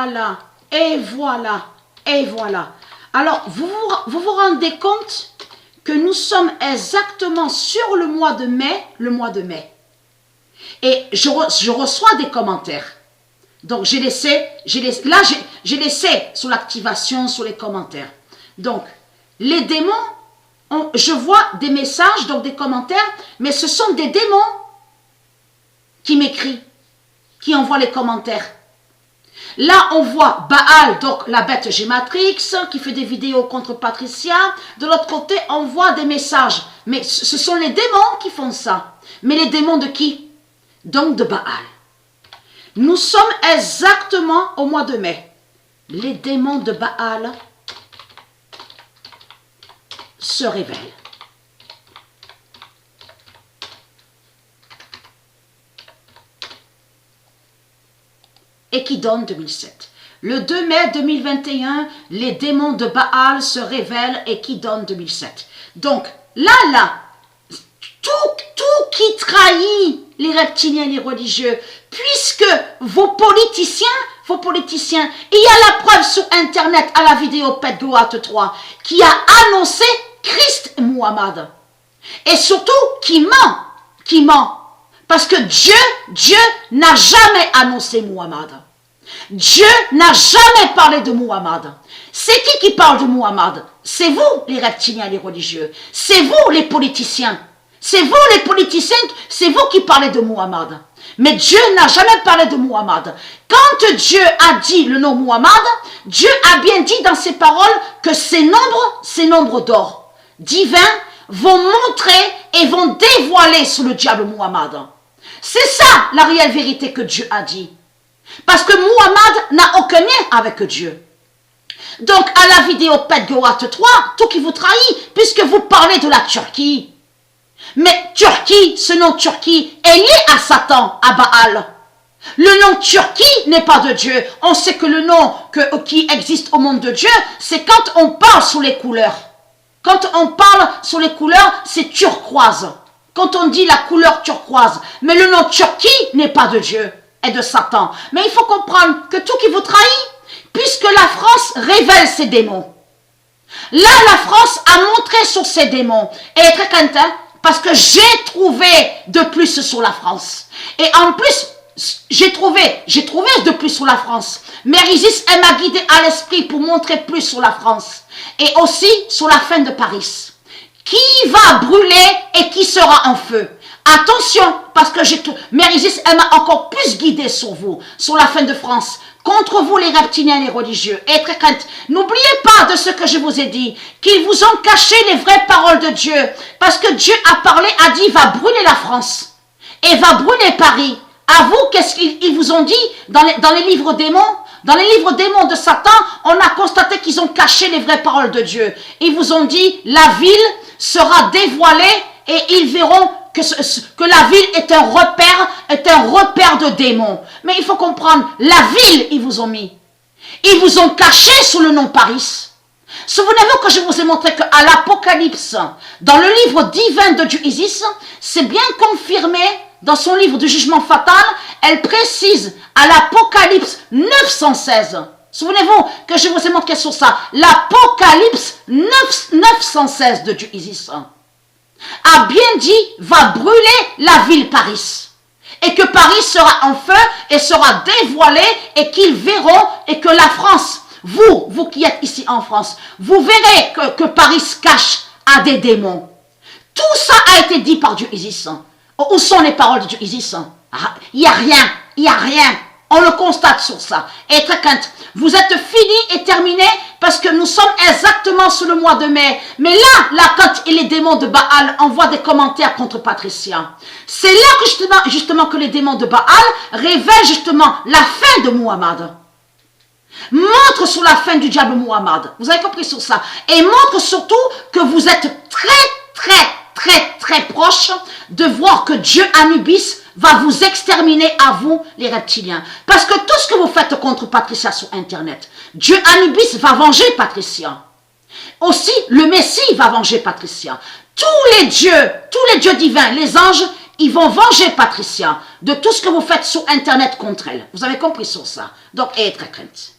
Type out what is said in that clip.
Voilà, et voilà, et voilà. Alors, vous vous rendez compte que nous sommes exactement sur le mois de mai, et je reçois des commentaires. Donc, j'ai laissé sur l'activation, sur les commentaires. Donc, les démons, je vois des messages, donc des commentaires, mais ce sont des démons qui m'écrivent, qui envoient les commentaires. Là, on voit Baal, donc la bête Gématrix, qui fait des vidéos contre Patricia. De l'autre côté, on voit des messages. Mais ce sont les démons qui font ça. Mais les démons de qui? Donc de Baal. Nous sommes exactement au mois de mai. Les démons de Baal se révèlent. Et qui donne 2007. Le 2 mai 2021, les démons de Baal se révèlent et qui donne 2007. Donc, là, tout qui trahit les reptiliens et les religieux, puisque vos politiciens, il y a la preuve sur Internet à la vidéo Pet Goat 3, qui a annoncé Christ Muhammad. Et surtout, qui ment. Parce que Dieu n'a jamais annoncé Muhammad. Dieu n'a jamais parlé de Muhammad. C'est qui parle de Muhammad? C'est vous, les reptiliens et les religieux. C'est vous, les politiciens. C'est vous, les politiciens, c'est vous qui parlez de Muhammad. Mais Dieu n'a jamais parlé de Muhammad. Quand Dieu a dit le nom Muhammad, Dieu a bien dit dans ses paroles que ces nombres d'or divins vont montrer et vont dévoiler sur le diable Muhammad. C'est ça la réelle vérité que Dieu a dit. Parce que Muhammad n'a aucun lien avec Dieu. Donc à la vidéo Pet Goat 3, tout qui vous trahit, puisque vous parlez de la Turquie. Mais Turquie, ce nom Turquie est lié à Satan, à Baal. Le nom Turquie n'est pas de Dieu. On sait que le nom qui existe au monde de Dieu, c'est quand on parle sous les couleurs. Quand on parle sur les couleurs, c'est turquoise. Quand on dit la couleur turquoise. Mais le nom Turquie n'est pas de Dieu, est de Satan. Mais il faut comprendre que tout qui vous trahit, puisque la France révèle ses démons. Là, la France a montré sur ses démons. Et elle est très contente parce que j'ai trouvé de plus sur la France. Et en plus, j'ai trouvé de plus sur la France. Mère Isis, elle m'a guidé à l'esprit pour montrer plus sur la France. Et aussi sur la fin de Paris. Qui va brûler et qui sera en feu? Attention, parce que Mère Isis, elle m'a encore plus guidé sur vous, sur la fin de France. Contre vous, les reptiliens et les religieux. Et très crainte. N'oubliez pas de ce que je vous ai dit, qu'ils vous ont caché les vraies paroles de Dieu. Parce que Dieu a parlé, a dit, va brûler la France. Et va brûler Paris. À vous, qu'est-ce qu'ils vous ont dit dans les livres démons? Dans les livres démons de Satan, on a constaté qu'ils ont caché les vraies paroles de Dieu. Ils vous ont dit, la ville sera dévoilée et ils verront que la ville est un repère de démons. Mais il faut comprendre, la ville, ils vous ont mis. Ils vous ont caché sous le nom Paris. Souvenez-vous que je vous ai montré qu'à l'Apocalypse, dans le livre divin de Dieu Isis, c'est bien confirmé dans son livre du jugement fatal, elle précise à l'Apocalypse 916. Souvenez-vous que je vous ai montré sur ça. L'Apocalypse 916 de Dieu Isis a bien dit, va brûler la ville Paris. Et que Paris sera en feu et sera dévoilé et qu'ils verront et que la France, vous qui êtes ici en France, vous verrez que Paris se cache à des démons. Tout ça a été dit par Dieu Isis. Où sont les paroles de Dieu Isis? Il n'y a rien. On le constate sur ça. Et très crainte, vous êtes fini et terminé parce que nous sommes exactement sur le mois de mai. Mais là, quand les démons de Baal envoient des commentaires contre Patricia, c'est là que justement que les démons de Baal révèlent justement la fin de Muhammad. Montre sur la fin du diable Muhammad. Vous avez compris sur ça. Et montre surtout que vous êtes très proche de voir que Dieu Anubis va vous exterminer à vous, les reptiliens. Parce que tout ce que vous faites contre Patricia sur Internet, Dieu Anubis va venger Patricia. Aussi, le Messie va venger Patricia. Tous les dieux divins, les anges, ils vont venger Patricia de tout ce que vous faites sur Internet contre elle. Vous avez compris sur ça. Donc, ayez très crainte.